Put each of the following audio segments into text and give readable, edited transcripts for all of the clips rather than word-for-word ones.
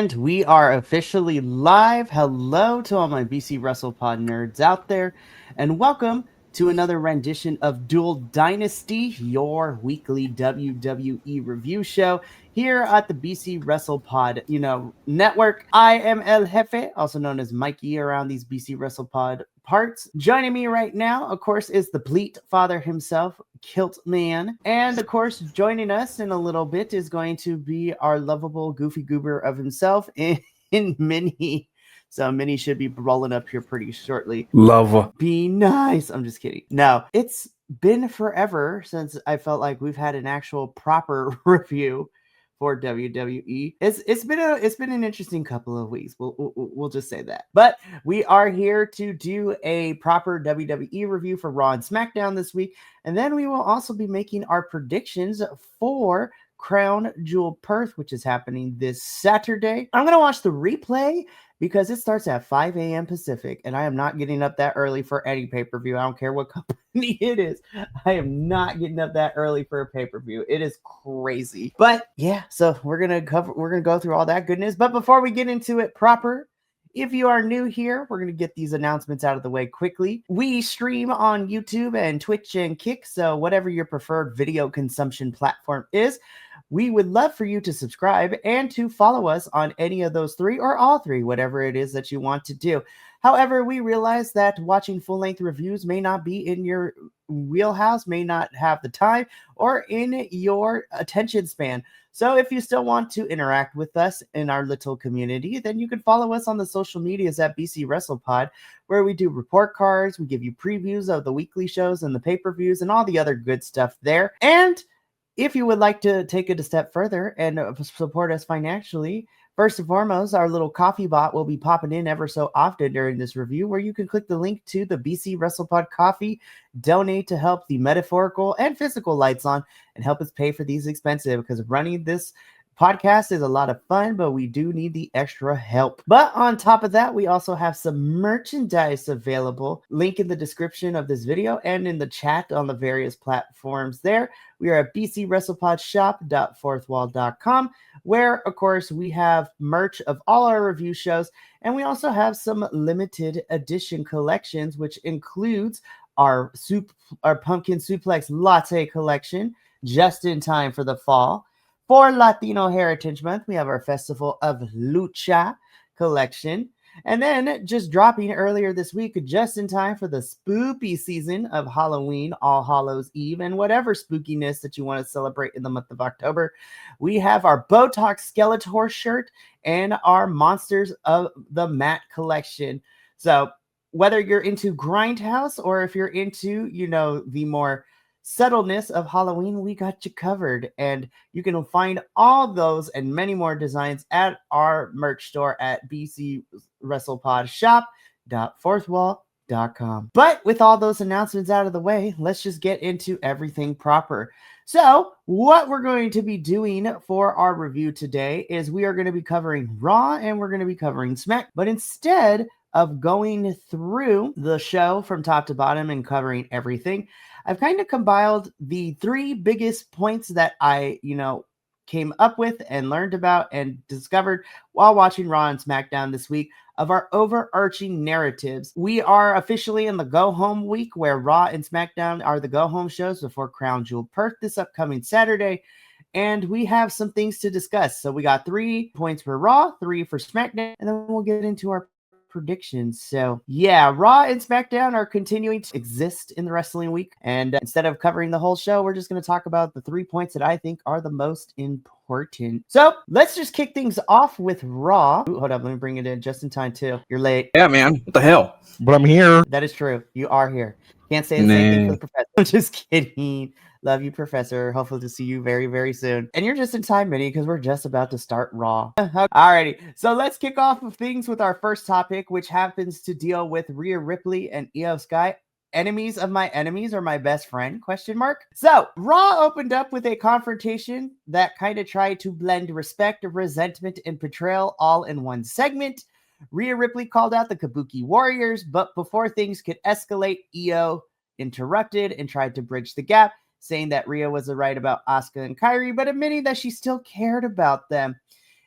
And we are officially live. Hello to all my BC WrestlePod nerds out there, and welcome to another rendition of Dual Dynasty, your weekly WWE review show here at the BC WrestlePod, network. I am El Jefe, also known as Mikey around these BC WrestlePod parts. Joining me right now, of course, is the Bleat Father himself, Kilt Man. And of course, joining us in a little bit is going to be our lovable goofy goober of himself in Minnie. So Minnie should be rolling up here pretty shortly. Love. Be nice. I'm just kidding. No, it's been forever since I felt like we've had an actual proper review for WWE. It's been an interesting couple of weeks. We'll just say that. But we are here to do a proper WWE review for Raw and SmackDown this week, and then we will also be making our predictions for Crown Jewel Perth, which is happening this Saturday. I'm gonna watch the replay because it starts at 5 a.m. Pacific, and I am not getting up that early for any pay-per-view. I don't care what company it is. I am not getting up that early for a pay-per-view. It is crazy. But yeah, so we're gonna go through all that goodness. But before we get into it proper, if you are new here, we're going to get these announcements out of the way quickly. We stream on YouTube and Twitch and Kick, so whatever your preferred video consumption platform is, we would love for you to subscribe and to follow us on any of those three or all three, whatever it is that you want to do. However, we realize that watching full-length reviews may not be in your wheelhouse, may not have the time, or in your attention span. So if you still want to interact with us in our little community, then you can follow us on the social medias at BC WrestlePod, where we do report cards, we give you previews of the weekly shows and the pay-per-views and all the other good stuff there. And if you would like to take it a step further and support us financially, first and foremost, our little coffee bot will be popping in ever so often during this review, where you can click the link to the BC WrestlePod coffee, donate to help the metaphorical and physical lights on, and help us pay for these expenses, because running this podcast is a lot of fun, but we do need the extra help. But on top of that, we also have some merchandise available. Link in the description of this video and in the chat on the various platforms there. We are at bcwrestlepodshop.fourthwall.com, where, of course, we have merch of all our review shows, and we also have some limited edition collections, which includes our pumpkin suplex latte collection, just in time for the fall. For Latino Heritage Month, we have our Festival of Lucha collection. And then just dropping earlier this week, just in time for the spooky season of Halloween, All Hallows Eve, and whatever spookiness that you want to celebrate in the month of October, we have our Botox Skeletor shirt and our Monsters of the Mat collection. So whether you're into Grindhouse or if you're into, the more subtleness of Halloween, we got you covered. And you can find all those and many more designs at our merch store at bcwrestlepodshop.fourthwall.com. But with all those announcements out of the way, let's just get into everything proper. So what we're going to be doing for our review today is we are going to be covering Raw and we're going to be covering Smack. But instead of going through the show from top to bottom and covering everything, I've kind of compiled the three biggest points that I, came up with and learned about and discovered while watching Raw and SmackDown this week of our overarching narratives. We are officially in the go-home week, where Raw and SmackDown are the go-home shows before Crown Jewel Perth this upcoming Saturday. And we have some things to discuss. So we got 3 points for Raw, 3 for SmackDown, and then we'll get into our predictions. So yeah, Raw and SmackDown are continuing to exist in the wrestling week, and instead of covering the whole show, we're just going to talk about the 3 points that I think are the most important. So let's just kick things off with Raw. Ooh, hold up, let me bring it in just in time too. You're late. Yeah, man. What the hell? But I'm here. That is true. You are here. Can't say the same thing for the professor. I'm just kidding. Love you, Professor. Hopefully to see you very, very soon. And you're just in time, Minnie, because we're just about to start Raw. Alrighty, so let's kick off with things with our first topic, which happens to deal with Rhea Ripley and Io Sky. Enemies of my enemies are my best friend, ? So Raw opened up with a confrontation that kind of tried to blend respect, resentment, and betrayal all in one segment. Rhea Ripley called out the Kabuki Warriors, but before things could escalate, Io interrupted and tried to bridge the gap, saying that Rhea was right about Asuka and Kairi, but admitting that she still cared about them.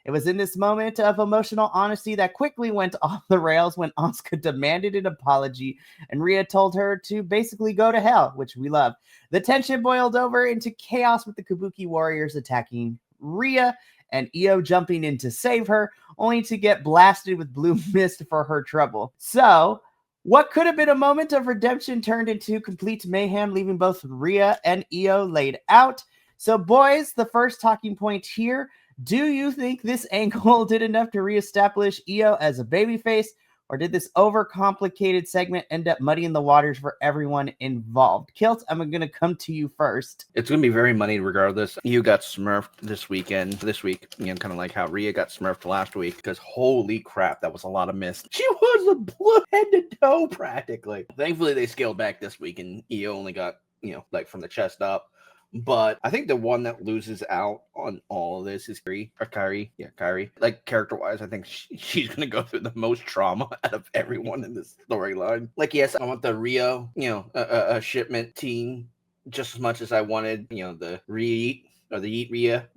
It was in this moment of emotional honesty that quickly went off the rails when Asuka demanded an apology and Rhea told her to basically go to hell, which we love. The tension boiled over into chaos with the Kabuki Warriors attacking Rhea and Io jumping in to save her, only to get blasted with blue mist for her trouble. So, what could have been a moment of redemption turned into complete mayhem, leaving both Rhea and Io laid out. So, boys, the first talking point here. Do you think this angle did enough to reestablish Io as a babyface, or did this overcomplicated segment end up muddying the waters for everyone involved? Kilt, I'm going to come to you first. It's going to be very muddy regardless. Io got smurfed this week, kind of like how Rhea got smurfed last week, because holy crap, that was a lot of mist. She was a blue head to toe practically. Thankfully, they scaled back this week, and Io only got, like from the chest up. But I think the one that loses out on all of this is Kairi. Yeah, Kairi. Like, character-wise, I think she's going to go through the most trauma out of everyone in this storyline. Like, yes, I want the Rio, a shipment team just as much as I wanted, the Reed or the Eat Rhea,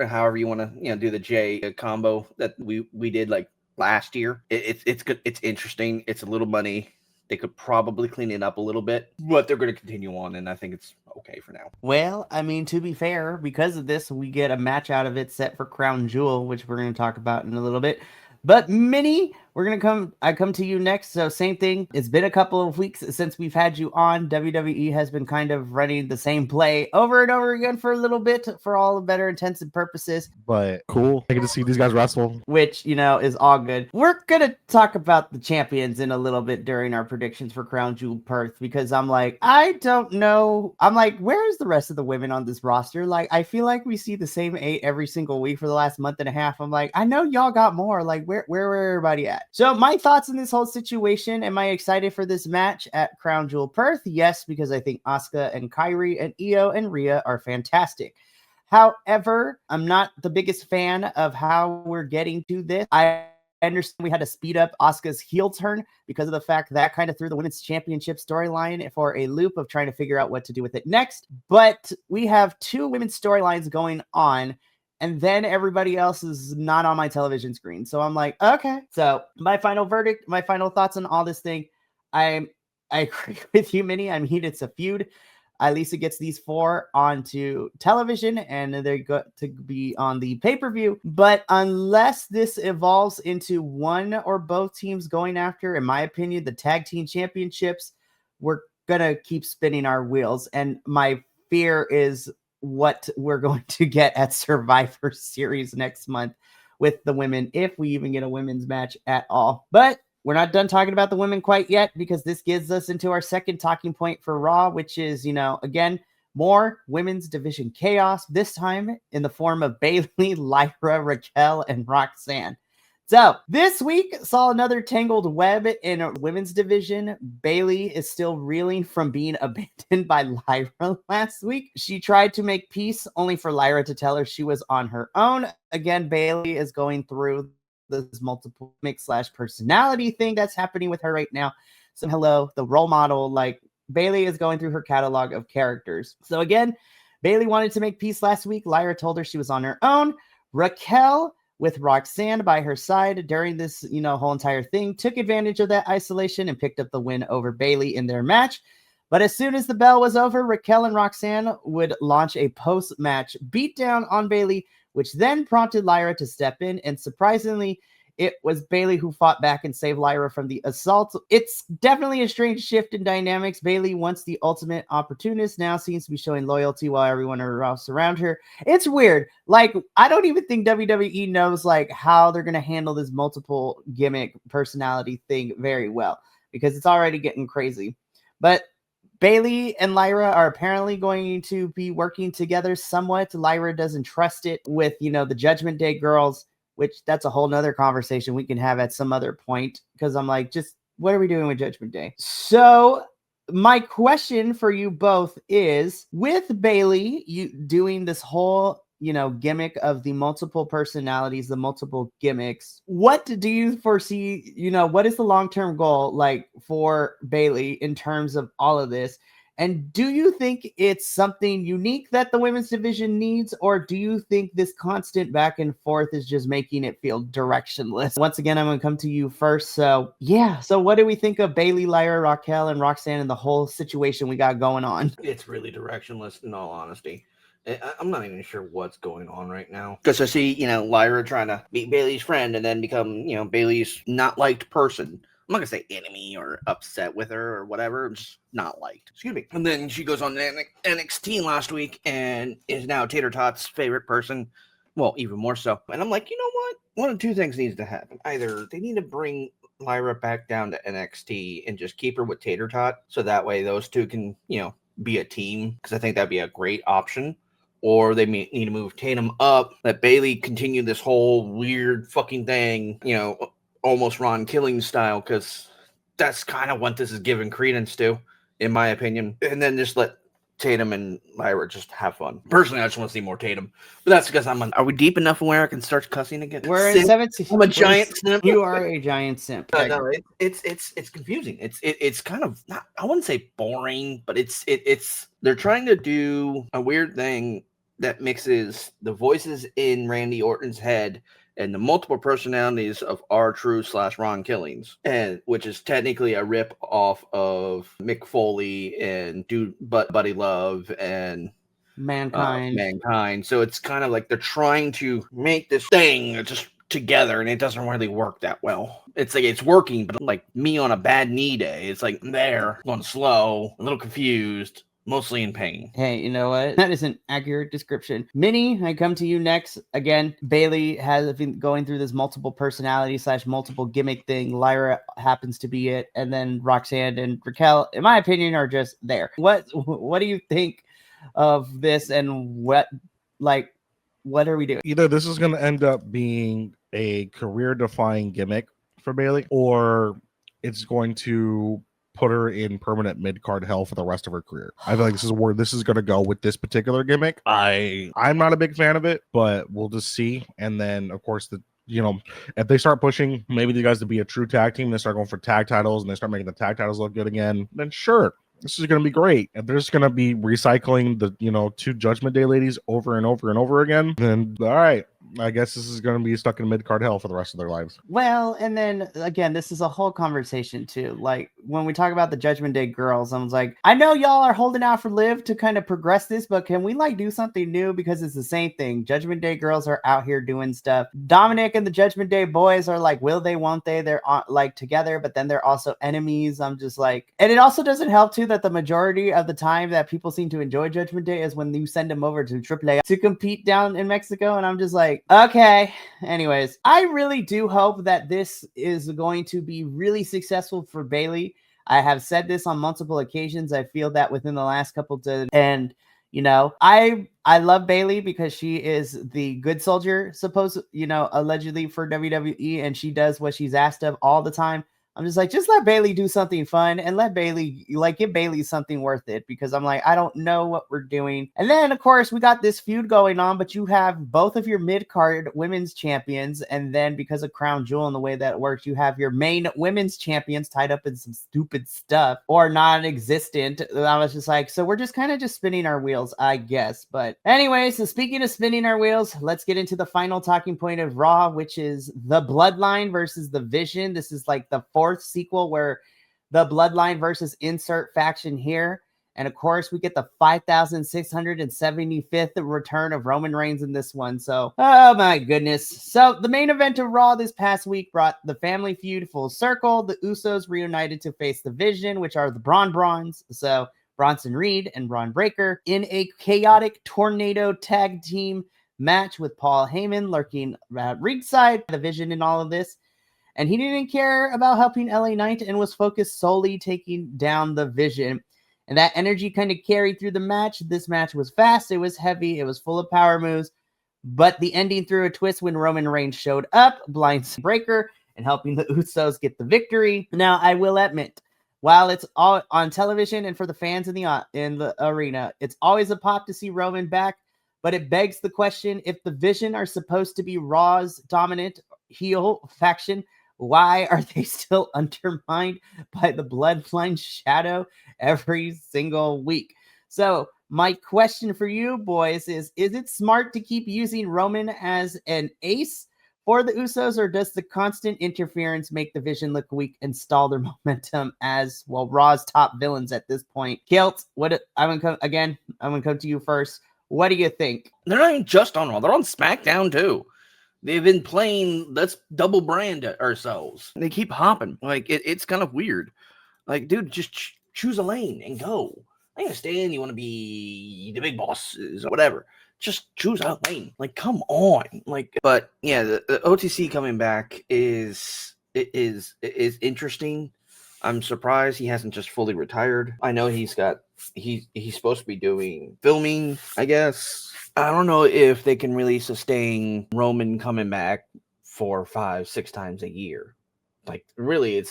however you want to, do the J combo that we did, like, last year. It's good. It's interesting. It's a little money. They could probably clean it up a little bit, but they're going to continue on, and I think it's okay for now. Well, I mean, to be fair, because of this, we get a match out of it set for Crown Jewel, which we're going to talk about in a little bit. But Minnie, I come to you next. So same thing. It's been a couple of weeks since we've had you on. WWE has been kind of running the same play over and over again for a little bit for all the better intents and purposes. But cool. I get to see these guys wrestle. Which, is all good. We're going to talk about the champions in a little bit during our predictions for Crown Jewel Perth, because I'm like, I don't know. I'm like, where's the rest of the women on this roster? Like, I feel like we see the same 8 every single week for the last month and a half. I'm like, I know y'all got more. Like, where everybody at? So my thoughts on this whole situation. Am I excited for this match at Crown Jewel Perth? Yes, because I think Asuka and Kairi and Io and Rhea are fantastic. However, I'm not the biggest fan of how we're getting to this. I understand we had to speed up Asuka's heel turn because of the fact that kind of threw the women's championship storyline for a loop of trying to figure out what to do with it next. But we have 2 women's storylines going on, and then everybody else is not on my television screen. So I'm like, okay. So my final verdict, my final thoughts on all this thing. I agree with you, Minnie. I mean, it's a feud. At least it gets these 4 onto television, and they're going to be on the pay-per-view. But unless this evolves into one or both teams going after, in my opinion, the tag team championships, we're going to keep spinning our wheels. And my fear is what we're going to get at Survivor Series next month with the women, if we even get a women's match at all. But we're not done talking about the women quite yet, because this gets us into our second talking point for Raw, which is, again, more women's division chaos, this time in the form of Bayley, Lyra, Raquel, and Roxanne. So this week saw another tangled web in women's division. Bayley is still reeling from being abandoned by Lyra last week. She tried to make peace, only for Lyra to tell her she was on her own. Again, Bayley is going through this multiple mix/personality thing that's happening with her right now. So hello, the role model, like Bayley is going through her catalog of characters. So again, Bayley wanted to make peace last week. Lyra told her she was on her own. Raquel, with Roxanne by her side during this, whole entire thing, took advantage of that isolation and picked up the win over Bayley in their match. But as soon as the bell was over, Raquel and Roxanne would launch a post-match beatdown on Bayley, which then prompted Lyra to step in. And surprisingly, it was Bayley who fought back and saved Lyra from the assault. It's definitely a strange shift in dynamics. Bayley, once the ultimate opportunist, now seems to be showing loyalty while everyone else around her. It's weird. Like, I don't even think WWE knows like how they're going to handle this multiple gimmick personality thing very well, because it's already getting crazy. But Bayley and Lyra are apparently going to be working together somewhat. Lyra doesn't trust it with, the Judgment Day girls, which that's a whole nother conversation we can have at some other point, because I'm like, just what are we doing with Judgment Day? So my question for you both is, with Bayley, you doing this whole, gimmick of the multiple personalities, the multiple gimmicks, what do you foresee, what is the long-term goal like for Bayley in terms of all of this? And do you think it's something unique that the women's division needs, or do you think this constant back and forth is just making it feel directionless? Once again, I'm going to come to you first. So, yeah. So, what do we think of Bayley, Lyra, Raquel, and Roxanne and the whole situation we got going on? It's really directionless, in all honesty. I'm not even sure what's going on right now. Because I see, Lyra trying to be Bailey's friend and then become, Bailey's not liked person. I'm not going to say enemy or upset with her or whatever. I'm just not liked. Excuse me. And then she goes on NXT last week and is now Tater Tot's favorite person. Well, even more so. And I'm like, you know what? One of two things needs to happen. Either they need to bring Lyra back down to NXT and just keep her with Tater Tot. So that way those two can, be a team. Because I think that'd be a great option. Or they need to move Tatum up, let Bayley continue this whole weird fucking thing, almost Ron Killing style, because that's kind of what this is giving credence to, in my opinion. And then just let Tatum and Lyra just have fun. Personally, I just want to see more Tatum. But that's because are we deep enough where I can start cussing again? We're in 17. I'm a giant simp. You are a giant simp. No, it's confusing. It's kind of not, I wouldn't say boring, but it's they're trying to do a weird thing that mixes the voices in Randy Orton's head and the multiple personalities of R-Truth / Ron Killings, and which is technically a rip off of Mick Foley and Buddy Love and Mankind. So it's kind of like they're trying to make this thing just together, and it doesn't really work that well. It's like it's working, but like me on a bad knee day, it's like going slow, a little confused, mostly in pain. Hey, you know what? That is an accurate description. Minnie, I come to you next. Again, Bayley has been going through this multiple personality / multiple gimmick thing. Lyra happens to be it. And then Roxanne and Raquel, in my opinion, are just there. What do you think of this, and what are we doing? Either this is going to end up being a career-defying gimmick for Bayley, or it's going to put her in permanent mid-card hell for the rest of her career. I feel like this is where this is going to go with this particular gimmick. I'm not a big fan of it, but we'll just see. And then, of course, if they start pushing maybe the guys to be a true tag team, they start going for tag titles, and they start making the tag titles look good again, then sure, this is going to be great. If they're just going to be recycling the, two Judgment Day ladies over and over and over again, then all right, I guess this is going to be stuck in mid-card hell for the rest of their lives. Well, and then again, this is a whole conversation too. Like when we talk about the Judgment Day girls, I was like, I know y'all are holding out for Liv to kind of progress this, but can we do something new? Because it's the same thing. Judgment Day girls are out here doing stuff. Dominic and the Judgment Day boys are like, will they, won't they? They're together, but then they're also enemies. I'm just like, and it also doesn't help too that the majority of the time that people seem to enjoy Judgment Day is when you send them over to AAA to compete down in Mexico. And I'm just like, okay. Anyways, I really do hope that this is going to be really successful for Bayley. I have said this on multiple occasions. I feel that within the last couple of and I love Bayley because she is the good soldier, allegedly for WWE, and she does what she's asked of all the time. I'm just like, just let Bayley do something fun and let Bayley, give Bayley something worth it, because I'm like, I don't know what we're doing. And then, of course, we got this feud going on, but you have both of your mid-card women's champions. And then because of Crown Jewel and the way that works, you have your main women's champions tied up in some stupid stuff or non-existent. I was just like, so we're just kind of just spinning our wheels, I guess. But anyway, so speaking of spinning our wheels, let's get into the final talking point of Raw, which is the Bloodline versus the Vision. This is like the fourth sequel where the Bloodline versus insert faction here. And of course, we get the 5,675th return of Roman Reigns in this one. So, oh my goodness. So the main event of Raw this past week brought the family feud full circle. The Usos reunited to face the Vision, which are the Brawns. So Bronson Reed and Braun Breaker in a chaotic tornado tag team match with Paul Heyman lurking at ringside. The Vision in all of this. And he didn't care about helping LA Knight and was focused solely taking down the Vision. And that energy kind of carried through the match. This match was fast. It was heavy. It was full of power moves. But the ending threw a twist when Roman Reigns showed up, blinds Breaker, and helping the Usos get the victory. Now, I will admit, while it's all on television and for the fans in the arena, it's always a pop to see Roman back. But it begs the question, if the Vision are supposed to be Raw's dominant heel faction, Why are they still undermined by the bloodline shadow every single week? So my question for you boys is it smart to keep using Roman as an ace for the Usos, or does the constant interference make the Vision look weak and stall their momentum as, well, Raw's top villains at this point? Kilt, I'm gonna come to you first. What do you think? They're not even just on Raw, they're on SmackDown too. They've been playing, let's double brand ourselves. They keep hopping. Like, it's kind of weird. Like, dude, just choose a lane and go. I understand you want to be the big bosses or whatever. Just choose a lane. Like, come on. Like, but yeah, the OTC coming back is interesting. I'm surprised he hasn't just fully retired. I know he's supposed to be doing filming, I guess. I don't know if they can really sustain Roman coming back 4, 5, 6 times a year. Like, really,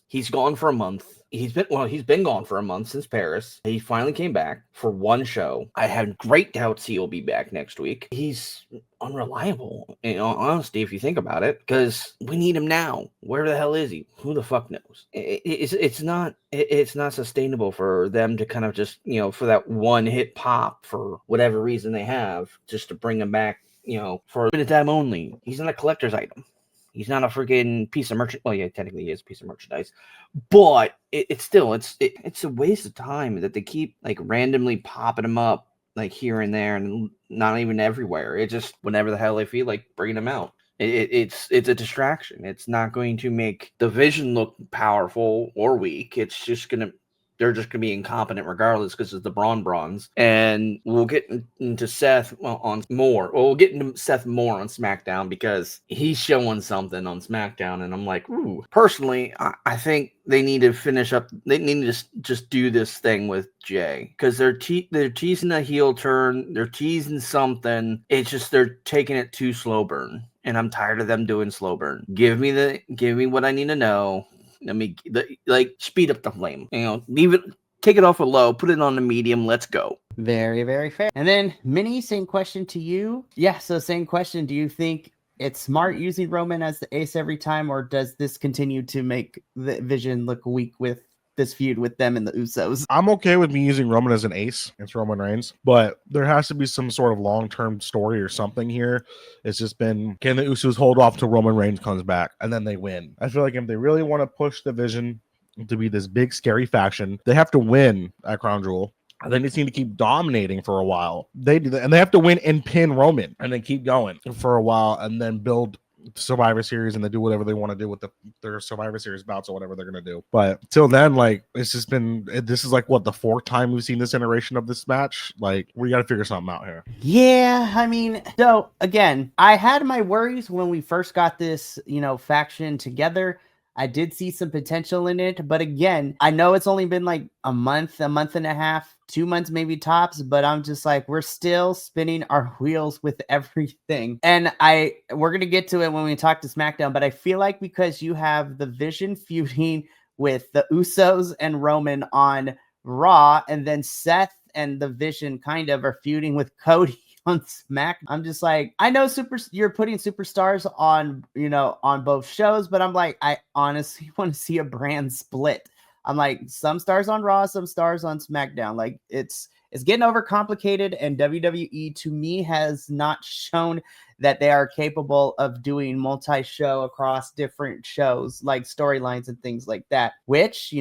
he's gone for a month. He's been gone for a month since Paris. He finally came back for one show. I have great doubts he'll be back next week. He's unreliable, in all honesty, if you think about it, because we need him now. Where the hell is he? Who the fuck knows? It's not sustainable for them to kind of just, for that one hit pop for whatever reason they have, just to bring him back, for a limited time only. He's not a collector's item. He's not a freaking piece of merchandise. Well, yeah, technically he is a piece of merchandise, but it's a waste of time that they keep like randomly popping him up like here and there and not even everywhere. It just whenever the hell they feel like bringing him out. It's a distraction. It's not going to make the Vision look powerful or weak. They're just going to be incompetent regardless because it's the Bronze. And we'll get into Seth more. Well, we'll get into Seth more on SmackDown because he's showing something on SmackDown. And I'm like, ooh. Personally, I think they need to finish up. They need to just do this thing with Jay because they're teasing a heel turn. They're teasing something. It's just they're taking it too slow burn. And I'm tired of them doing slow burn. Give me what I need to know. Speed up the flame. Take it off a low, put it on the medium. Let's go. Very, very fair. And then, Minnie, same question to you. Yeah, so same question. Do you think it's smart using Roman as the ace every time, or does this continue to make the Vision look weak with this feud with them and the Usos? I'm okay with me using Roman as an ace. It's Roman Reigns, but there has to be some sort of long-term story or something here. It's just been, can the Usos hold off till Roman Reigns comes back and then they win? I feel like if they really want to push the Vision to be this big scary faction, they have to win at Crown Jewel. And they just need to keep dominating for a while. They do that, and they have to win and pin Roman and then keep going for a while and then build Survivor Series, and they do whatever they want to do with their Survivor Series bouts or whatever they're going to do. But till then, like, this is like what, the 4th time we've seen this iteration of this match. Like, we got to figure something out here. Yeah, I mean, so again, I had my worries when we first got this, faction together. I did see some potential in it, but again, I know it's only been like a month and a half, 2 months maybe tops, but I'm just like, we're still spinning our wheels with everything. And we're going to get to it when we talk to SmackDown, but I feel like because you have the Vision feuding with the Usos and Roman on Raw, and then Seth and the Vision kind of are feuding with Cody on Smack. I'm just like, I know you're putting superstars on, on both shows, but I'm like, I honestly want to see a brand split. I'm like, some stars on Raw, some stars on SmackDown. Like, it's getting overcomplicated, and WWE to me has not shown that they are capable of doing multi-show across different shows, like storylines and things like that, which,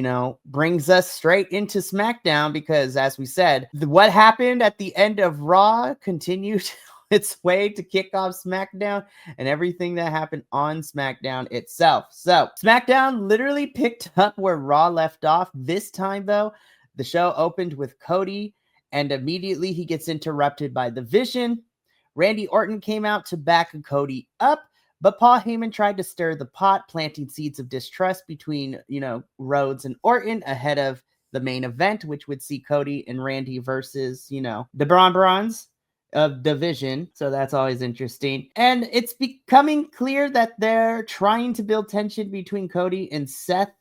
brings us straight into SmackDown because, as we said, what happened at the end of Raw continued its way to kick off SmackDown and everything that happened on SmackDown itself. So SmackDown literally picked up where Raw left off. This time, though, the show opened with Cody, and immediately he gets interrupted by the Vision. Randy Orton came out to back Cody up, but Paul Heyman tried to stir the pot, planting seeds of distrust between, Rhodes and Orton ahead of the main event, which would see Cody and Randy versus, the Bronze of Division. So that's always interesting. And it's becoming clear that they're trying to build tension between Cody and Seth,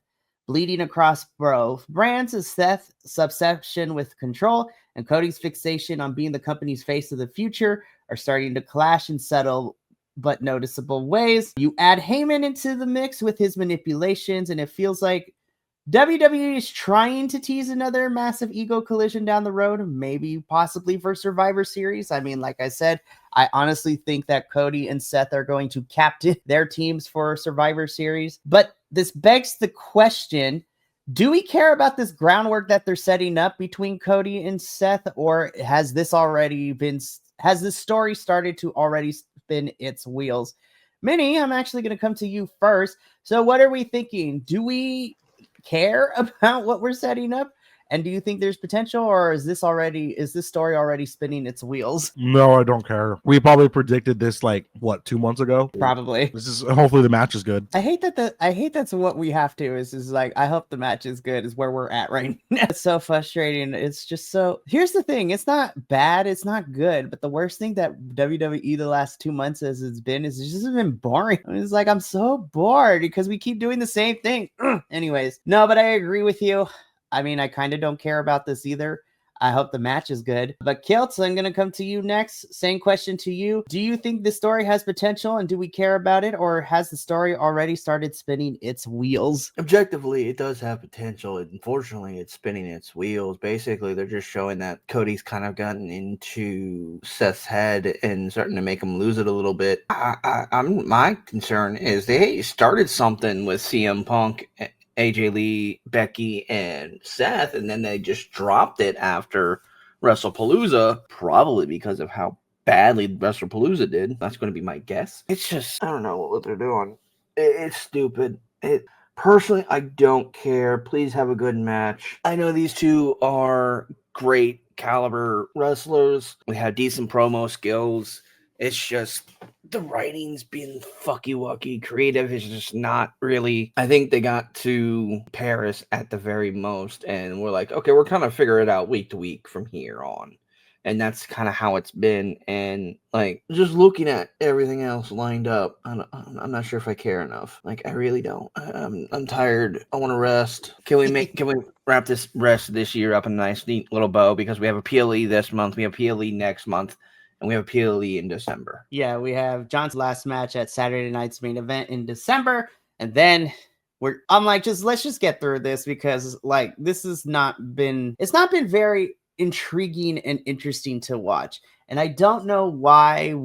bleeding across both brands as Seth's obsession with control and Cody's fixation on being the company's face of the future are starting to clash in subtle but noticeable ways. You add Heyman into the mix with his manipulations, and it feels like WWE is trying to tease another massive ego collision down the road, maybe possibly for Survivor Series. I mean, like I said, I honestly think that Cody and Seth are going to captain their teams for Survivor Series. But this begs the question, do we care about this groundwork that they're setting up between Cody and Seth, or has this story started to already spin its wheels? Minnie, I'm actually going to come to you first. So what are we thinking? Do we care about what we're setting up? And do you think there's potential, or is this story already spinning its wheels? No, I don't care. We probably predicted this 2 months ago. Probably. This is hopefully the match is good. I hate that's what we have to is like, I hope the match is good is where we're at right now. It's so frustrating. It's just so, here's the thing. It's not bad. It's not good. But the worst thing that WWE the last 2 months it's just been boring. It's like, I'm so bored because we keep doing the same thing. Anyways, no, but I agree with you. I mean, I kind of don't care about this either. I hope the match is good. But Kilt, I'm going to come to you next. Same question to you. Do you think the story has potential, and do we care about it, or has the story already started spinning its wheels? Objectively, it does have potential. Unfortunately, it's spinning its wheels. Basically, they're just showing that Cody's kind of gotten into Seth's head and starting to make him lose it a little bit. My concern is they started something with CM Punk, AJ Lee, Becky, and Seth, and then they just dropped it after WrestlePalooza, probably because of how badly WrestlePalooza did. That's going to be my guess. It's just, I don't know what they're doing. It's stupid. Personally, I don't care. Please have a good match. I know these two are great caliber wrestlers. We have decent promo skills. It's just the writing's been fucky-wucky. Creative is just not really. I think they got to Paris at the very most, and we're like, okay, we're kind of figuring it out week to week from here on. And that's kind of how it's been. And just looking at everything else lined up, I'm not sure if I care enough. I really don't. I'm tired. I want to rest. Can we wrap this rest this year up in a nice, neat little bow? Because we have a PLE this month, we have PLE next month, and we have a PLE in December. Yeah, we have John's last match at Saturday night's main event in December, and then I'm like, let's just get through this, because this has not been very intriguing and interesting to watch. And I don't know why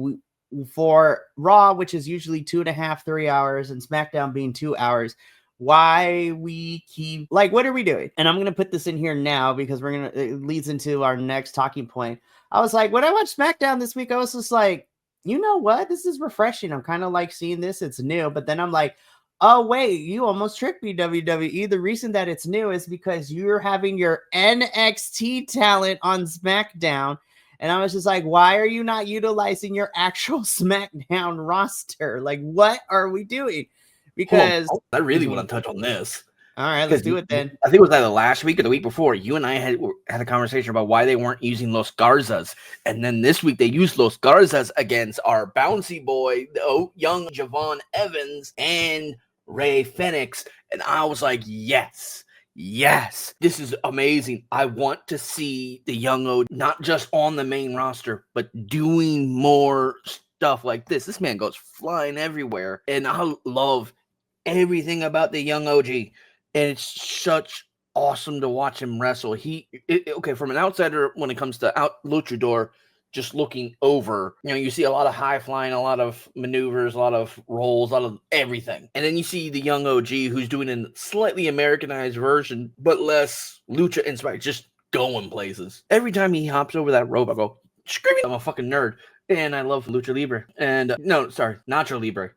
for Raw, which is usually 2.5, 3 hours, and SmackDown being 2 hours, why we keep what are we doing? And I'm gonna put this in here now because it leads into our next talking point. I was like, when I watched SmackDown this week, I was just like, you know what? This is refreshing. I'm kind of seeing this. It's new. But then I'm like, oh, wait, you almost tricked me, WWE. The reason that it's new is because you're having your NXT talent on SmackDown. And I was just like, why are you not utilizing your actual SmackDown roster? What are we doing? Because I really want to touch on this. All right, let's do it then. I think it was either last week or the week before. You and I had a conversation about why they weren't using Los Garzas. And then this week they used Los Garzas against our bouncy boy, young Javon Evans and Ray Phoenix. And I was like, yes, this is amazing. I want to see the young O not just on the main roster, but doing more stuff like this. This man goes flying everywhere. And I love everything about the young OG. And it's such awesome to watch him wrestle. Okay, from an outsider, when it comes to luchador, just looking over, you see a lot of high flying, a lot of maneuvers, a lot of rolls, a lot of everything. And then you see the young OG who's doing a slightly Americanized version, but less lucha inspired, just going places. Every time he hops over that rope, I go, screaming, I'm a fucking nerd. And I love Lucha Libre. And Nacho Libre.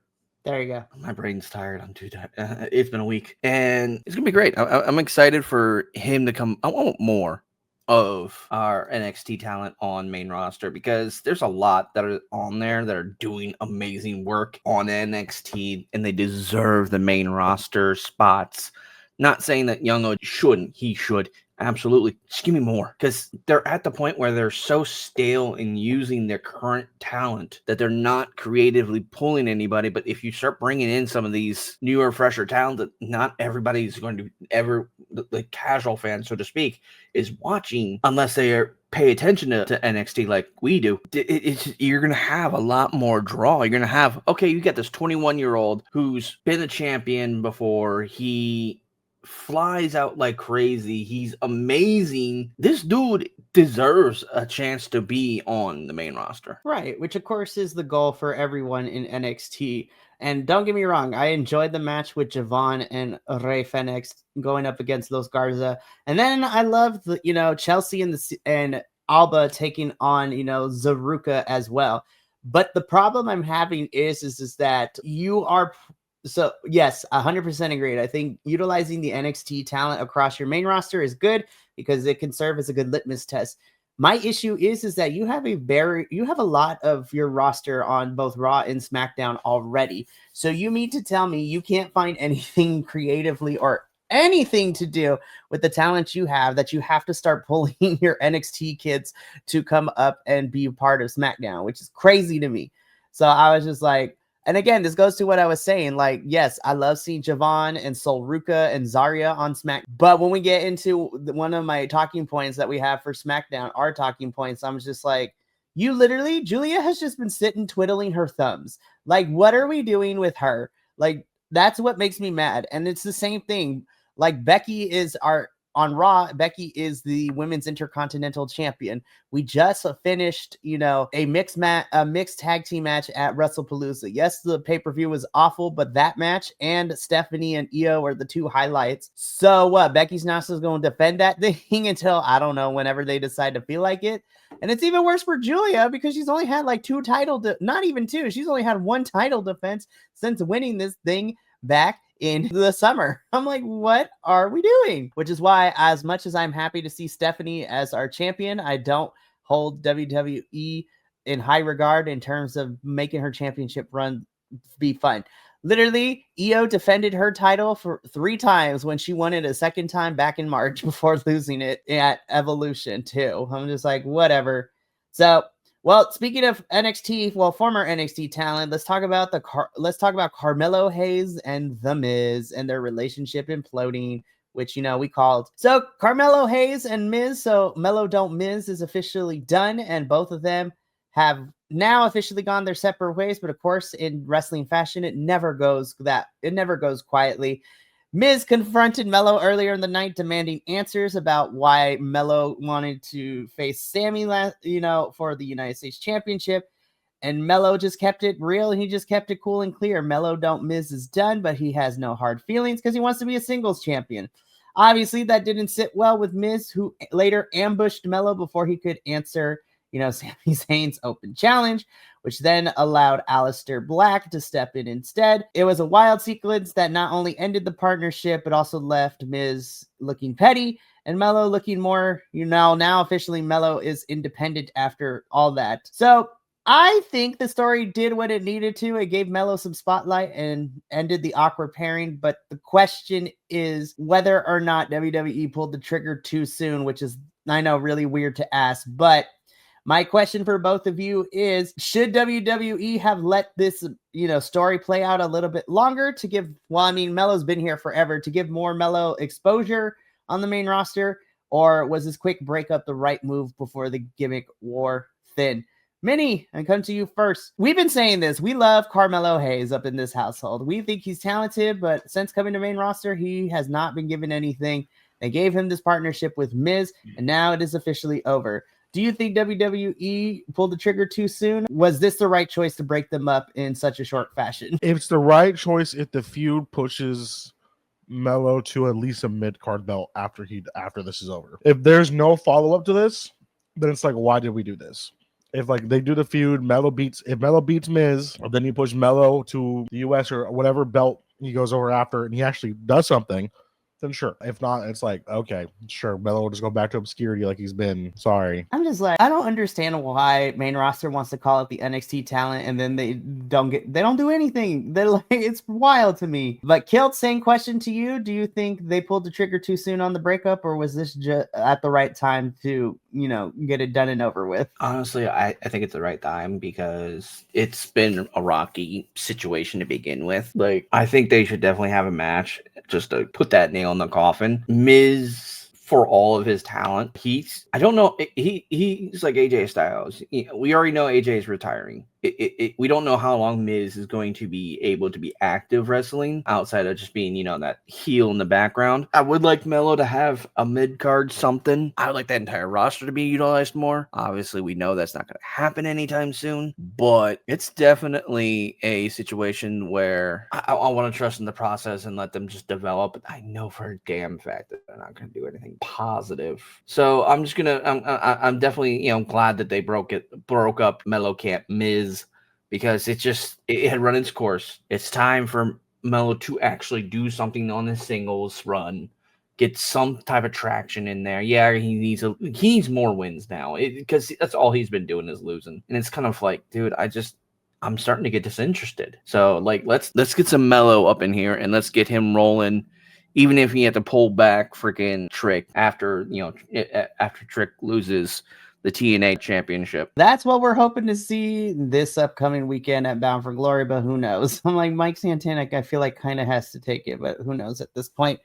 There you go. My brain's tired. I'm too tired. It's been a week. And it's going to be great. I'm excited for him to come. I want more of our NXT talent on main roster, because there's a lot that are on there that are doing amazing work on NXT, and they deserve the main roster spots. Not saying that Young O shouldn't. He should. Absolutely. Just give me more, because they're at the point where they're so stale in using their current talent that they're not creatively pulling anybody. But if you start bringing in some of these newer, fresher talent, that not everybody's going to ever the casual fan, so to speak, is watching, unless they pay attention to NXT like we do. You're going to have a lot more draw. You're going to have, okay, you get this 21-year-old who's been a champion before. He flies out like crazy. He's amazing. This dude deserves a chance to be on the main roster. Right, which of course is the goal for everyone in NXT. And don't get me wrong, I enjoyed the match with Javon and Rey Fenix going up against Los Garza. And then I loved the, Chelsea and Alba taking on, Zaruka as well. But the problem I'm having is that you are... So, yes, 100% agreed. I think utilizing the NXT talent across your main roster is good because it can serve as a good litmus test. My issue is that you have a lot of your roster on both Raw and SmackDown already. So you mean to tell me you can't find anything creatively or anything to do with the talent you have that you have to start pulling your NXT kids to come up and be a part of SmackDown, which is crazy to me. So I was just like, and again, this goes to what I was saying. Like, yes, I love seeing Javon and Solruka and Zarya on Smack. But when we get into one of my talking points that we have for SmackDown, our talking points, I'm just like, Julia has just been sitting twiddling her thumbs. Like, what are we doing with her? Like, that's what makes me mad. And it's the same thing. Like, Becky is on Raw, Becky is the women's intercontinental champion. We just finished, a mixed tag team match at WrestlePalooza. Yes, the pay-per-view was awful, but that match and Stephanie and Io are the two highlights. So what? Becky's not just going to defend that thing until, I don't know, whenever they decide to feel like it. And it's even worse for Julia because she's only had like not even two. She's only had one title defense since winning this thing back in the summer. I'm like, what are we doing? Which is why, as much as I'm happy to see Stephanie as our champion, I don't hold WWE in high regard in terms of making her championship run be fun. Literally, Io defended her title for 3 times when she won it a second time back in March before losing it at Evolution too. I'm just like, whatever. So, well, speaking of NXT, former NXT talent, let's talk about Carmelo Hayes and The Miz and their relationship imploding, which we called. So Carmelo Hayes and Miz, so Melo Don't Miz is officially done, and both of them have now officially gone their separate ways. But of course, in wrestling fashion, it never goes quietly. Miz confronted Melo earlier in the night, demanding answers about why Melo wanted to face Sammy, for the United States Championship. And Melo just kept it real. He just kept it cool and clear. Melo Don't Miz is done, but he has no hard feelings because he wants to be a singles champion. Obviously, that didn't sit well with Miz, who later ambushed Melo before he could answer, Sami Zayn's open challenge, which then allowed Aleister Black to step in instead. It was a wild sequence that not only ended the partnership, but also left Miz looking petty and Melo looking more, now officially Melo is independent after all that. So I think the story did what it needed to. It gave Melo some spotlight and ended the awkward pairing. But the question is whether or not WWE pulled the trigger too soon, which is, I know, really weird to ask, but my question for both of you is, should WWE have let this, story play out a little bit longer to give, Melo's been here forever, to give more Melo exposure on the main roster, or was this quick breakup the right move before the gimmick wore thin? Minnie, I come to you first. We've been saying this. We love Carmelo Hayes up in this household. We think he's talented, but since coming to main roster, he has not been given anything. They gave him this partnership with Miz, and now it is officially over. Do you think WWE pulled the trigger too soon? Was this the right choice to break them up in such a short fashion? It's the right choice if the feud pushes Melo to at least a mid-card belt after this is over. If there's no follow-up to this, then it's like, why did we do this? If they do the feud, Melo beats Miz, then you push Melo to the US or whatever belt he goes over after, and he actually does something, then sure. If not, it's like, okay, sure, Melo will just go back to obscurity like he's been. Sorry. I'm just like, I don't understand why main roster wants to call it the NXT talent and then they don't do anything. They're like, it's wild to me. But Kilt, same question to you. Do you think they pulled the trigger too soon on the breakup, or was this just at the right time to, get it done and over with. Honestly, I think it's the right time because it's been a rocky situation to begin with. Like, I think they should definitely have a match just to put that nail in the coffin. Miz, for all of his talent, he's like AJ Styles. We already know AJ is retiring. We don't know how long Miz is going to be able to be active wrestling outside of just being, that heel in the background. I would like Melo to have a mid-card something. I would like that entire roster to be utilized more. Obviously, we know that's not going to happen anytime soon, but it's definitely a situation where I want to trust in the process and let them just develop. But I know for a damn fact that they're not going to do anything positive. So I'm just I'm definitely, glad that they broke up Melo Camp Miz, because it had run its course. It's time for Melo to actually do something on his singles run, get some type of traction in there. Yeah, he needs more wins now, because that's all he's been doing is losing. And it's kind of like, dude, I'm starting to get disinterested. So like, let's get some Melo up in here and let's get him rolling. Even if he had to pull back freaking Trick after Trick loses the TNA championship. That's what we're hoping to see this upcoming weekend at Bound for Glory, but who knows? I'm like, Mike Santana, I feel like kind of has to take it, but who knows at this point.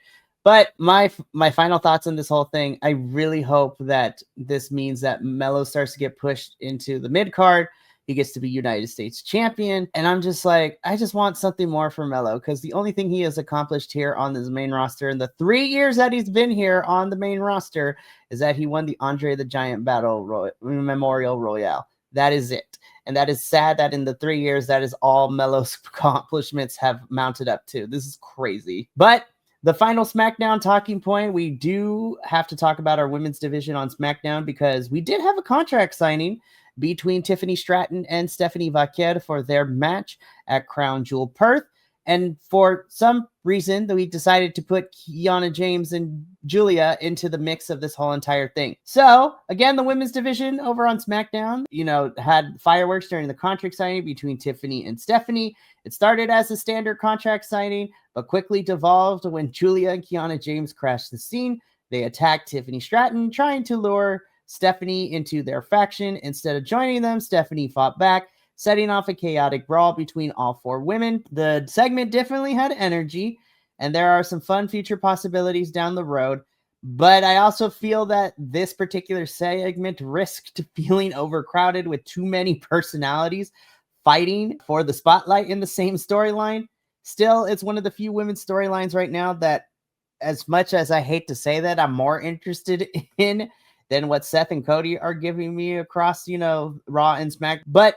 But my final thoughts on this whole thing, I really hope that this means that Melo starts to get pushed into the mid card. He gets to be United States champion. And I'm just like, I just want something more for Melo, because the only thing he has accomplished here on this main roster in the 3 years that he's been here on the main roster is that he won the Andre the Giant Memorial Royale. That is it. And that is sad that in the 3 years, that is all Melo's accomplishments have mounted up to. This is crazy. But the final SmackDown talking point, we do have to talk about our women's division on SmackDown, because we did have a contract signing between Tiffany Stratton and Stephanie Vaquer for their match at Crown Jewel Perth. And for some reason, we decided to put Kiana James and Julia into the mix of this whole entire thing. So, again, the women's division over on SmackDown, had fireworks during the contract signing between Tiffany and Stephanie. It started as a standard contract signing, but quickly devolved when Julia and Kiana James crashed the scene. They attacked Tiffany Stratton, trying to lure Stephanie into their faction. Instead of joining them, Stephanie fought back, setting off a chaotic brawl between all four women. The segment definitely had energy, and there are some fun future possibilities down the road. But I also feel that this particular segment risked feeling overcrowded with too many personalities fighting for the spotlight in the same storyline. Still, it's one of the few women's storylines right now that, as much as I hate to say that, I'm more interested in than what Seth and Cody are giving me across, Raw and Smack. But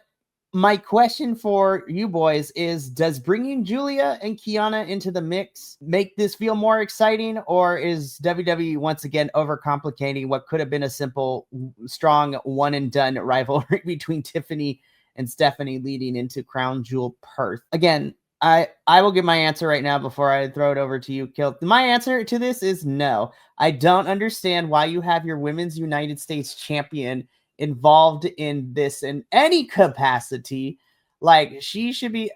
my question for you boys is, does bringing Julia and Kiana into the mix make this feel more exciting, or is WWE once again overcomplicating what could have been a simple, strong, one-and-done rivalry between Tiffany and Stephanie leading into Crown Jewel Perth? Again, I will give my answer right now before I throw it over to you, Kilt. My answer to this is no. I don't understand why you have your Women's United States Champion involved in this in any capacity. Like, she should be,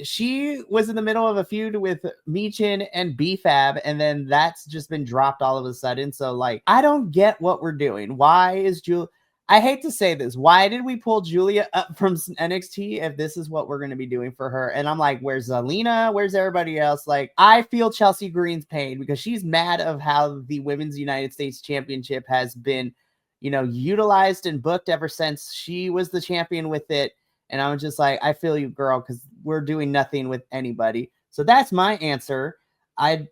she was in the middle of a feud with Michin and BFAB, and then that's just been dropped all of a sudden. So, I don't get what we're doing. Why is Julia... I hate to say this. Why did we pull Julia up from NXT if this is what we're going to be doing for her? And I'm like, where's Zelina? Where's everybody else? I feel Chelsea Green's pain, because she's mad of how the Women's United States Championship has been, utilized and booked ever since she was the champion with it. And I'm just like, I feel you, girl, because we're doing nothing with anybody. So that's my answer. I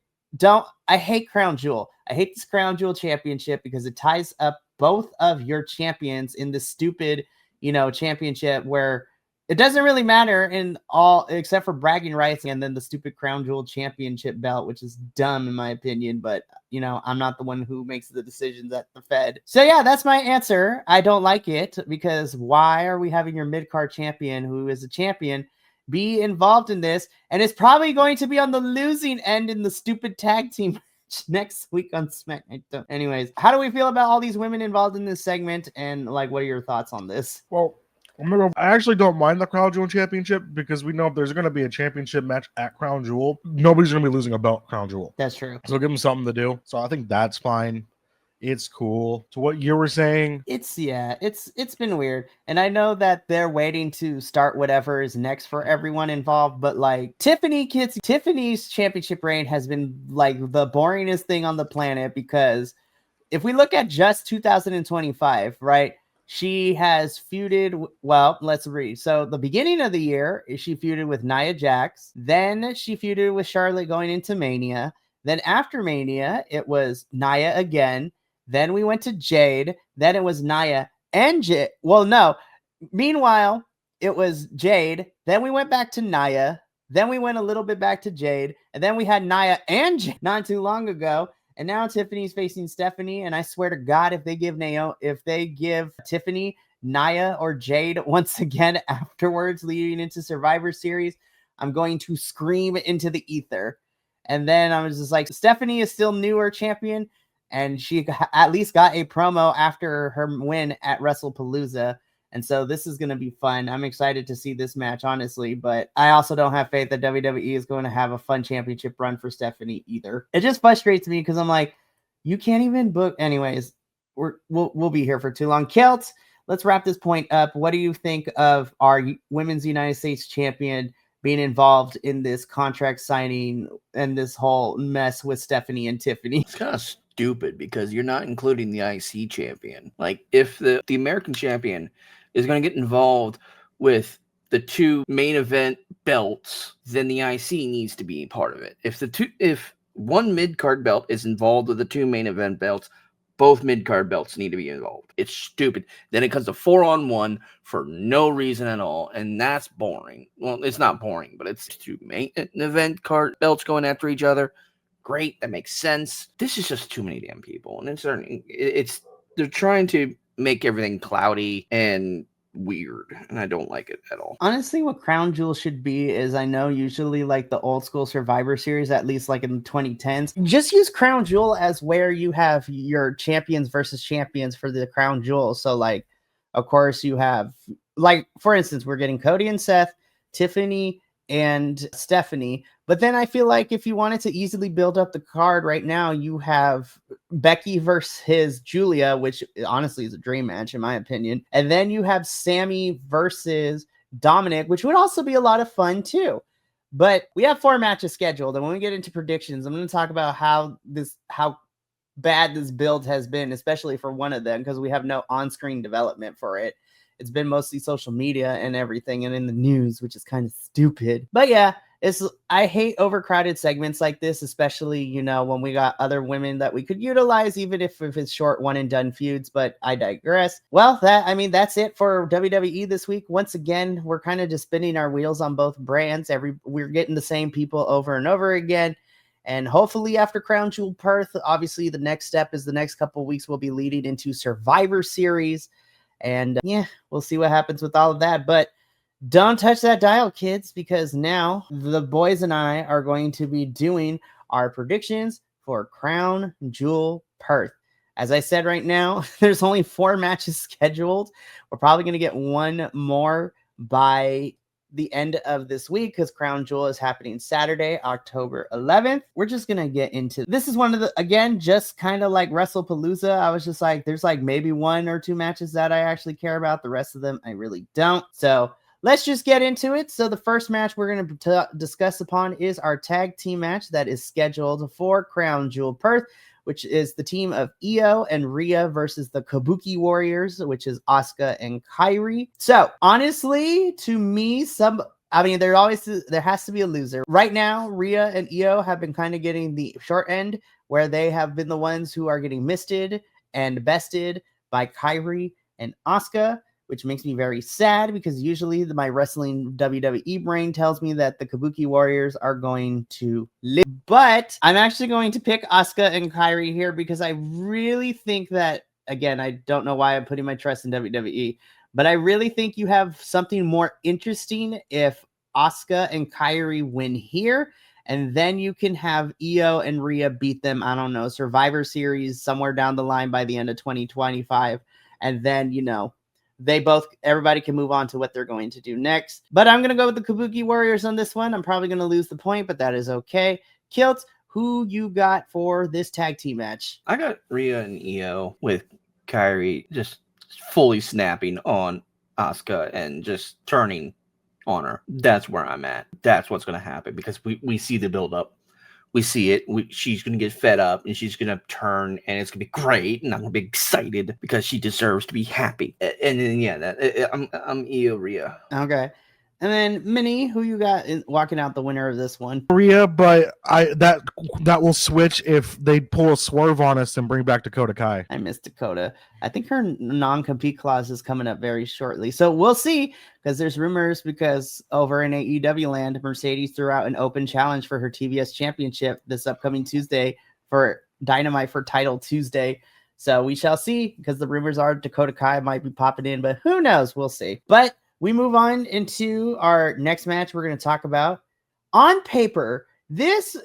hate Crown Jewel. I hate this Crown Jewel Championship because it ties up both of your champions in this stupid, championship where it doesn't really matter in all except for bragging rights, and then the stupid Crown Jewel Championship belt, which is dumb in my opinion. But I'm not the one who makes the decisions at the Fed. So yeah, that's my answer. I don't like it, because why are we having your mid-card champion, who is a champion, be involved in this? And it's probably going to be on the losing end in the stupid tag team next week on SmackDown. Anyways, how do we feel about all these women involved in this segment, and what are your thoughts on this? Well, I actually don't mind the Crown Jewel Championship, because we know if there's going to be a championship match at Crown Jewel, nobody's going to be losing a belt Crown Jewel. That's true. So give them something to do. So I think that's fine. It's cool. To what you were saying, It's been weird. And I know that they're waiting to start whatever is next for everyone involved, but like Tiffany's championship reign has been like the boringest thing on the planet, because if we look at just 2025, right? She has feuded. Well, let's read. So the beginning of the year, she feuded with Nia Jax. Then she feuded with Charlotte going into Mania. Then after Mania, it was Nia again. Then we went to Jade. Then it was Nia and Jade. Well, no. Meanwhile, it was Jade. Then we went back to Nia. Then we went a little bit back to Jade. And then we had Nia and Jade not too long ago. And now Tiffany's facing Stephanie. And I swear to God, if they give Tiffany, Nia, or Jade once again afterwards leading into Survivor Series, I'm going to scream into the ether. And then I was just like, Stephanie is still newer champion, and she at least got a promo after her win at WrestlePalooza. And so this is going to be fun. I'm excited to see this match, honestly, but I also don't have faith that WWE is going to have a fun championship run for Stephanie either. It just frustrates me because I'm like, you can't even book. Anyways, we'll be here for too long. Kelt, let's wrap this point up. What do you think of our Women's United States champion being involved in this contract signing and this whole mess with Stephanie and Tiffany? It's kind of stupid because you're not including the IC champion. Like, if the American champion is going to get involved with the two main event belts, then the IC needs to be part of it. If one mid-card belt is involved with the two main event belts, both mid-card belts need to be involved. It's stupid. Then it comes to 4-on-1 for no reason at all, and that's boring. Well, it's not boring, but it's two main event card belts going after each other. Great, that makes sense. This is just too many damn people, and they're trying to make everything cloudy and weird, and I don't like it at all. Honestly, what Crown Jewel should be is, I know usually like the old school Survivor Series, at least like in the 2010s, just use Crown Jewel as where you have your champions versus champions for the Crown Jewel. So like, of course you have, like, for instance, we're getting Cody and Seth, Tiffany and Stephanie. But then I feel like if you wanted to easily build up the card right now, you have Becky versus Julia, which honestly is a dream match in my opinion. And then you have Sammy versus Dominic, which would also be a lot of fun too. But we have 4 matches scheduled, and when we get into predictions, I'm going to talk about how bad this build has been, especially for one of them, because we have no on-screen development for it. It's been mostly social media and everything and in the news, which is kind of stupid. But yeah, I hate overcrowded segments like this, especially, you know, when we got other women that we could utilize, even if it's short one and done feuds, but I digress. Well, that's it for WWE this week. Once again, we're kind of just spinning our wheels on both brands. We're getting the same people over and over again. And hopefully after Crown Jewel Perth, obviously the next step is the next couple of weeks will be leading into Survivor Series. And yeah, we'll see what happens with all of that. But don't touch that dial, kids, because now the boys and I are going to be doing our predictions for Crown Jewel Perth. As I said right now, there's only 4 matches scheduled. We're probably going to get one more by the end of this week because Crown Jewel is happening Saturday, October 11th. We're just going to get into this. Is one of the, again, just kind of like WrestlePalooza. I was just like, there's like maybe 1 or 2 matches that I actually care about. The rest of them, I really don't. So let's just get into it. So the first match we're going to discuss upon is our tag team match that is scheduled for Crown Jewel Perth, which is the team of Io and Rhea versus the Kabuki Warriors, which is Asuka and Kairi. So honestly, to me, there has to be a loser. Right now, Rhea and Io have been kind of getting the short end, where they have been the ones who are getting misted and bested by Kairi and Asuka, which makes me very sad because usually my wrestling WWE brain tells me that the Kabuki Warriors are going to live. But I'm actually going to pick Asuka and Kairi here because I really think that, again, I don't know why I'm putting my trust in WWE, but I really think you have something more interesting if Asuka and Kairi win here, and then you can have Io and Rhea beat them, I don't know, Survivor Series somewhere down the line by the end of 2025, and then, you know, everybody can move on to what they're going to do next. But I'm going to go with the Kabuki Warriors on this one. I'm probably going to lose the point, but that is okay. Kilt, who you got for this tag team match? I got Rhea and Io with Kyrie just fully snapping on Asuka and just turning on her. That's where I'm at. That's what's going to happen because we see the build up. We see it. She's going to get fed up and she's going to turn and it's going to be great. And I'm going to be excited because she deserves to be happy. And then, I'm Io Rhea. Okay. And then Minnie, who you got walking out the winner of this one? Rhea, but that will switch if they pull a swerve on us and bring back Dakota Kai. I miss Dakota. I think her non-compete clause is coming up very shortly. So we'll see, because there's rumors because over in AEW land, Mercedes threw out an open challenge for her TBS championship this upcoming Tuesday for Dynamite for Title Tuesday. So we shall see, because the rumors are Dakota Kai might be popping in, but who knows? We'll see. But we move on into our next match we're going to talk about. On paper, this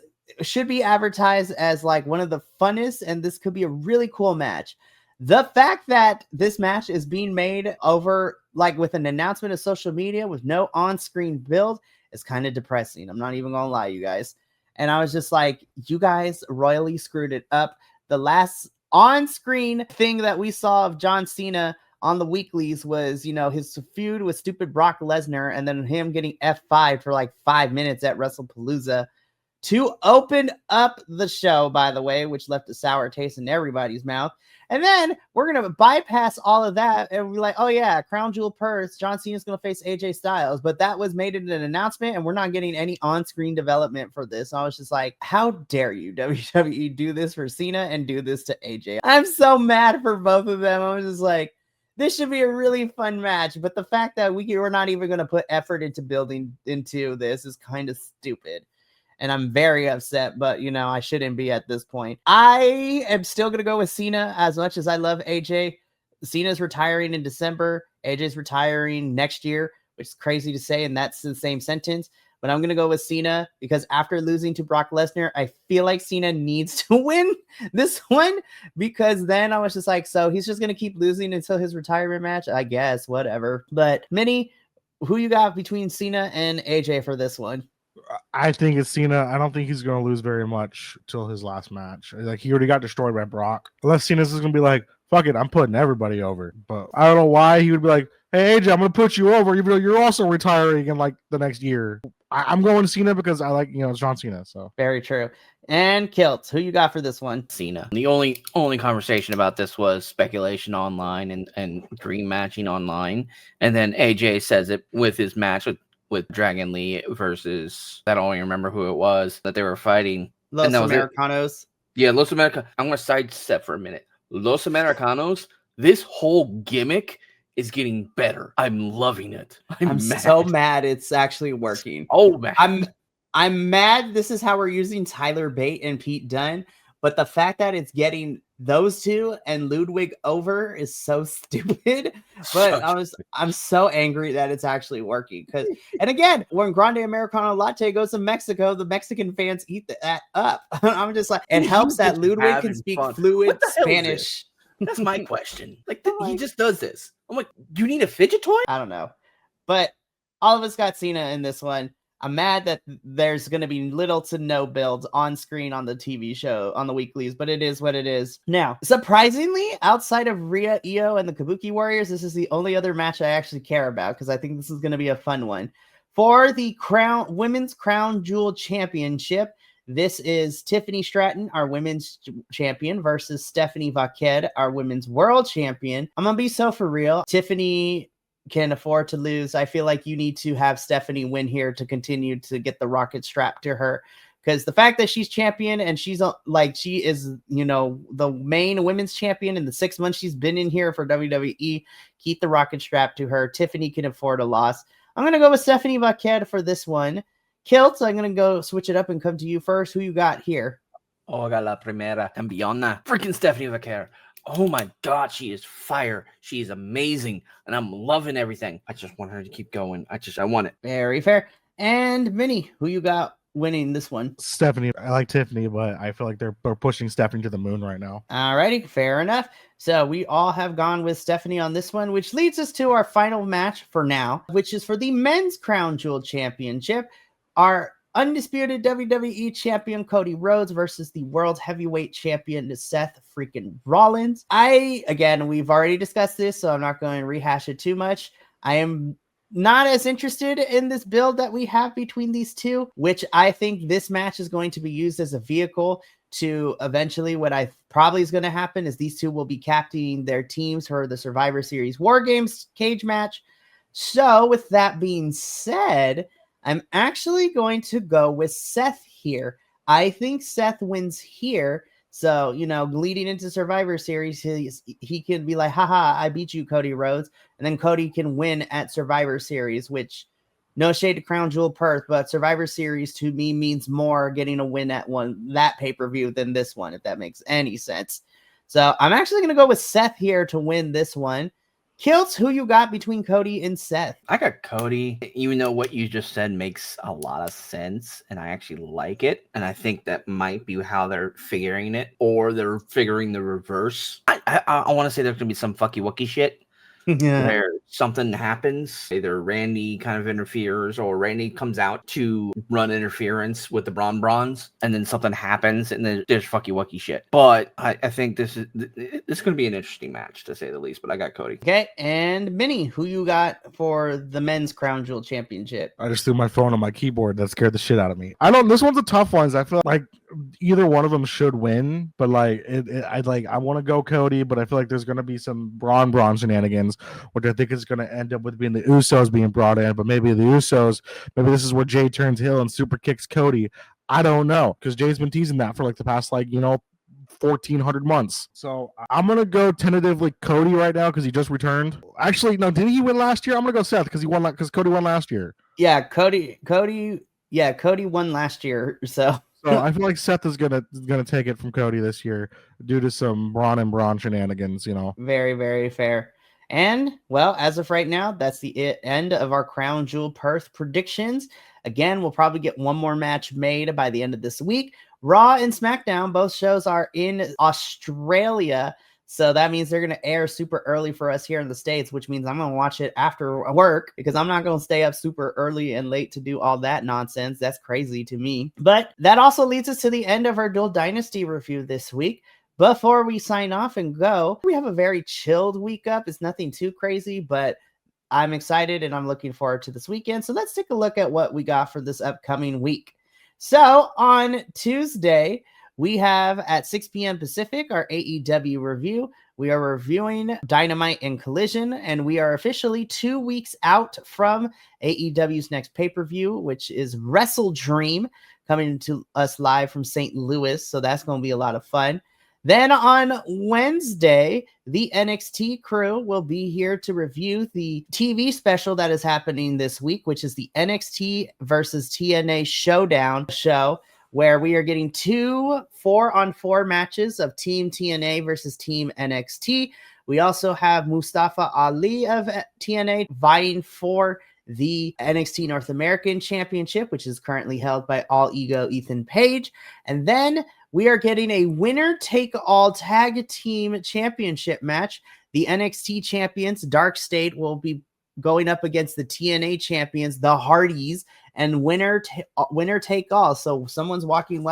should be advertised as like one of the funnest, and this could be a really cool match. The fact that this match is being made over like with an announcement of social media with no on-screen build is kind of depressing. I'm not even going to lie, you guys. And I was just like, you guys royally screwed it up. The last on-screen thing that we saw of John Cena on the weeklies was, you know, his feud with stupid Brock Lesnar and then him getting F5 for like 5 minutes at WrestlePalooza to open up the show, by the way, which left a sour taste in everybody's mouth. And then we're going to bypass all of that and be like, oh yeah, Crown Jewel Purse, John Cena's going to face AJ Styles. But that was made in an announcement and we're not getting any on-screen development for this. So I was just like, how dare you, WWE, do this for Cena and do this to AJ? I'm so mad for both of them. I was just like, this should be a really fun match, but the fact that we're not even going to put effort into building into this is kind of stupid. And I'm very upset, but, you know, I shouldn't be at this point. I am still going to go with Cena as much as I love AJ. Cena's retiring in December. AJ's retiring next year, which is crazy to say, and that's the same sentence. But I'm going to go with Cena because after losing to Brock Lesnar, I feel like Cena needs to win this one because then I was just like, so he's just going to keep losing until his retirement match? I guess, whatever. But Minnie, who you got between Cena and AJ for this one? I think it's Cena. I don't think he's going to lose very much till his last match. Like, he already got destroyed by Brock. Unless Cena's just going to be like, fuck it, I'm putting everybody over. But I don't know why he would be like, hey, AJ, I'm going to put you over, even though you're also retiring in like the next year. I'm going Cena because I like, it's John Cena. So very true. And Kilt, who you got for this one? Cena. The only conversation about this was speculation online and dream matching online. And then AJ says it with his match with Dragon Lee versus, I don't even remember who it was that they were fighting. Los Americanos. Yeah, Los Americanos. I'm going to sidestep for a minute. Los Americanos, this whole gimmick is getting better. I'm loving it. I'm so mad it's actually working. Oh man. I'm mad this is how we're using Tyler Bate and Pete Dunne, but the fact that it's getting those two and Ludwig over is so stupid. But I'm so angry that it's actually working. And again, when Grande Americano Latte goes to Mexico, the Mexican fans eat that up. I'm just like, it helps that Ludwig can speak fluid Spanish. That's my question. Like, he just does this. I'm like, do you need a fidget toy? I don't know. But all of us got Cena in this one. I'm mad that there's going to be little to no builds on screen on the TV show, on the weeklies, but it is what it is. Now, surprisingly, outside of Rhea, Io, and the Kabuki Warriors, this is the only other match I actually care about because I think this is going to be a fun one. For the Women's Crown Jewel Championship, this is Tiffany Stratton, our women's champion, versus Stephanie Vaquette, our women's world champion. I'm going to be so for real. Tiffany can afford to lose. I feel like you need to have Stephanie win here to continue to get the rocket strapped to her. Because the fact that she's champion and she's like, she is, the main women's champion in the 6 months she's been in here for WWE, keep the rocket strapped to her. Tiffany can afford a loss. I'm going to go with Stephanie Vaquette for this one. Kilt, I'm going to go switch it up and come to you first. Who you got here? Oiga la primera campeona. Freaking Stephanie Vaquette. Oh my God, she is fire. She is amazing. And I'm loving everything. I just want her to keep going. I want it. Very fair. And Minnie, who you got winning this one? Stephanie. I like Tiffany, but I feel like they're pushing Stephanie to the moon right now. Alrighty, fair enough. So we all have gone with Stephanie on this one, which leads us to our final match for now, which is for the Men's Crown Jewel Championship. Our undisputed WWE champion Cody Rhodes versus the world heavyweight champion Seth freaking Rollins. We've already discussed this, so I'm not going to rehash it too much. I am not as interested in this build that we have between these two, which I think this match is going to be used as a vehicle to eventually what I probably is going to happen is these two will be captaining their teams for the Survivor Series War Games cage match. So with that being said, I'm actually going to go with Seth here. I think Seth wins here. So, leading into Survivor Series, he can be like, haha, I beat you, Cody Rhodes. And then Cody can win at Survivor Series, which, no shade to Crown Jewel Perth, but Survivor Series to me means more getting a win at that pay-per-view than this one, if that makes any sense. So I'm actually going to go with Seth here to win this one. Kilts, who you got between Cody and Seth? I got Cody, even though what you just said makes a lot of sense, and I actually like it, and I think that might be how they're figuring it, or they're figuring the reverse. I want to say there's going to be some fucky-wucky shit. Where something happens, either Randy kind of interferes or Randy comes out to run interference with the Bronze, and then something happens and then there's fucky-wucky shit. But I think this is going to be an interesting match, to say the least, but I got Cody. Okay, and Minnie, who you got for the men's Crown Jewel Championship? I just threw my phone on my keyboard. That scared the shit out of me. This one's a tough one. I feel like either one of them should win, but I want to go Cody, but I feel like there's going to be some Braun shenanigans, which I think is going to end up with being the Usos being brought in, but maybe the Usos, maybe this is where Jay turns heel and super kicks Cody. I don't know, because Jay's been teasing that for like the past 1,400 months. So I'm going to go tentatively Cody right now because he just returned. Actually, no, didn't he win last year? I'm going to go Seth because Cody won last year. Yeah, Cody won last year, so I feel like Seth is gonna take it from Cody this year due to some Braun shenanigans, Very, very fair. And, well, as of right now, that's the end of our Crown Jewel Perth predictions. Again, we'll probably get one more match made by the end of this week. Raw and SmackDown, both shows are in Australia, so that means they're going to air super early for us here in the States, which means I'm going to watch it after work because I'm not going to stay up super early and late to do all that nonsense. That's crazy to me. But that also leads us to the end of our Dual Dynasty review this week. Before we sign off and go, we have a very chilled week up. It's nothing too crazy, but I'm excited and I'm looking forward to this weekend. So let's take a look at what we got for this upcoming week. So on Tuesday, we have at 6 p.m. Pacific, our AEW review. We are reviewing Dynamite and Collision, and we are officially 2 weeks out from AEW's next pay-per-view, which is Wrestle Dream, coming to us live from St. Louis. So that's going to be a lot of fun. Then on Wednesday, the NXT crew will be here to review the TV special that is happening this week, which is the NXT versus TNA Showdown show, where we are getting 2 4-on-4 matches of Team TNA versus Team NXT. We also have Mustafa Ali of TNA vying for the NXT North American Championship, which is currently held by All Ego Ethan Page. And then we are getting a winner-take-all tag team championship match. The NXT champions, Dark State, will be going up against the TNA champions, the Hardys, and winner take all. So someone's walking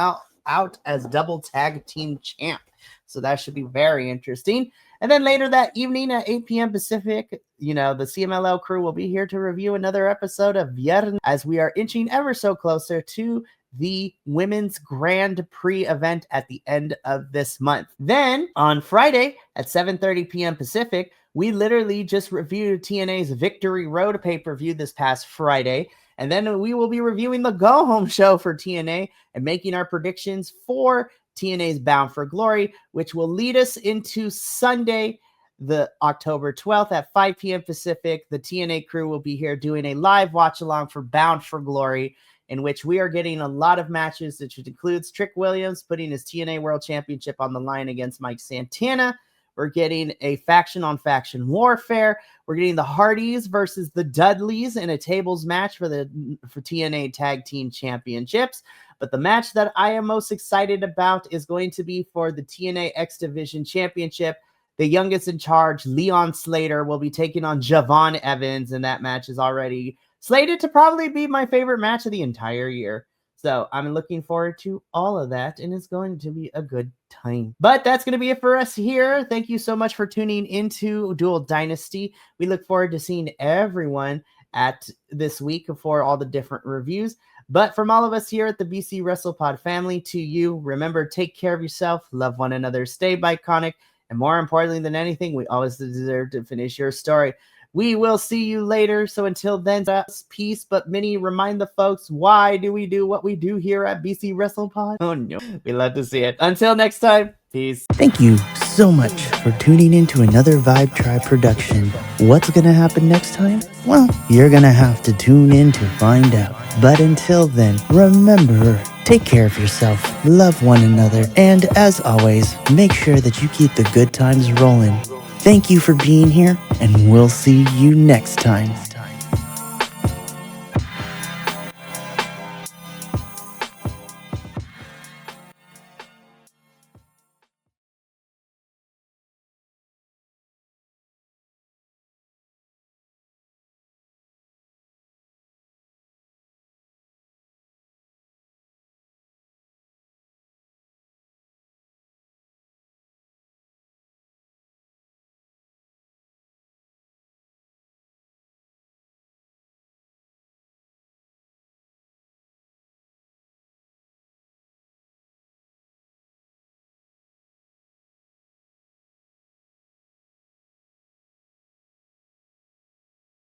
out as double tag team champ. So that should be very interesting. And then later that evening at 8 p.m. Pacific, the CMLL crew will be here to review another episode of Viernes as we are inching ever so closer to the Women's Grand Prix event at the end of this month. Then on Friday at 7:30 p.m. Pacific, we literally just reviewed TNA's Victory Road pay-per-view this past Friday. And then we will be reviewing the go-home show for TNA and making our predictions for TNA's Bound for Glory, which will lead us into Sunday, the October 12th at 5 p.m. Pacific. The TNA crew will be here doing a live watch-along for Bound for Glory, in which we are getting a lot of matches, which includes Trick Williams putting his TNA World Championship on the line against Mike Santana. We're getting a faction-on-faction warfare. We're getting the Hardys versus the Dudleys in a tables match for TNA Tag Team Championships. But the match that I am most excited about is going to be for the TNA X Division Championship. The youngest in charge, Leon Slater, will be taking on Javon Evans, and that match is already slated to probably be my favorite match of the entire year. So I'm looking forward to all of that, and it's going to be a good time. But that's going to be it for us here. Thank you so much for tuning into Dual Dynasty. We look forward to seeing everyone at this week for all the different reviews. But from all of us here at the BC WrestlePod family, to you, remember, take care of yourself, love one another, stay Bi-Conic, and more importantly than anything, we always deserve to finish your story. We will see you later. So until then, peace. But Minnie, remind the folks, why do we do what we do here at BC WrestlePod? Oh no, we love to see it. Until next time, peace. Thank you so much for tuning in to another Vibe Tribe production. What's going to happen next time? Well, you're going to have to tune in to find out. But until then, remember, take care of yourself, love one another, and as always, make sure that you keep the good times rolling. Thank you for being here, and we'll see you next time.